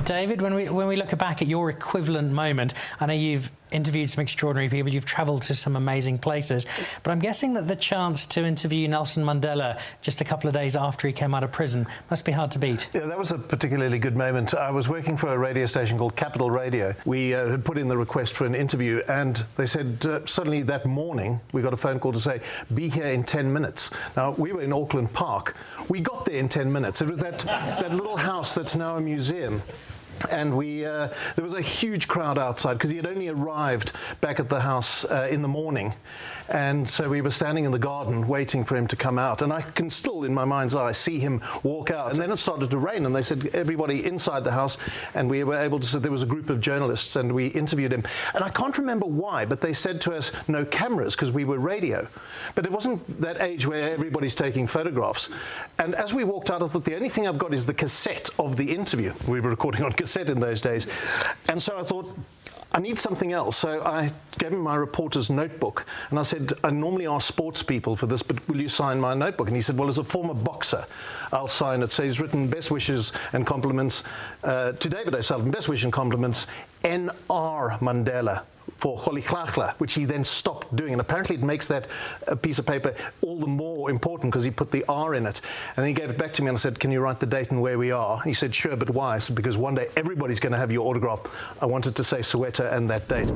David, when we look back at your equivalent moment, I know you've interviewed some extraordinary people, you've travelled to some amazing places, but I'm guessing that the chance to interview Nelson Mandela just a couple of days after he came out of prison must be hard to beat. Yeah, that was a particularly good moment. I was working for a radio station called Capital Radio. We had put in the request for an interview, and they said suddenly that morning we got a phone call to say, be here in 10 minutes. Now, we were in Auckland Park. We got there in 10 minutes. It was that little house that's now a museum. And there was a huge crowd outside because he had only arrived back at the house in the morning. And so we were standing in the garden waiting for him to come out. And I can still, in my mind's eye, see him walk out. And then it started to rain, and they said, everybody inside the house. And we were able to say there was a group of journalists, and we interviewed him. And I can't remember why, but they said to us, no cameras, because we were radio. But it wasn't that age where everybody's taking photographs. And as we walked out, I thought, the only thing I've got is the cassette of the interview. We were recording on cassette in those days. And so I thought, I need something else. So I gave him my reporter's notebook, and I said, I normally ask sports people for this, but will you sign my notebook? And he said, well, as a former boxer, I'll sign it. So he's written best wishes and compliments to David O'Sullivan, best wishes and compliments, N.R. Mandela, for Golighlagla, which he then stopped doing. And apparently it makes that piece of paper all the more important because he put the R in it. And then he gave it back to me, and I said, can you write the date and where we are? He said, sure, but why? I said, because one day everybody's going to have your autograph. I wanted to say Soweto and that date.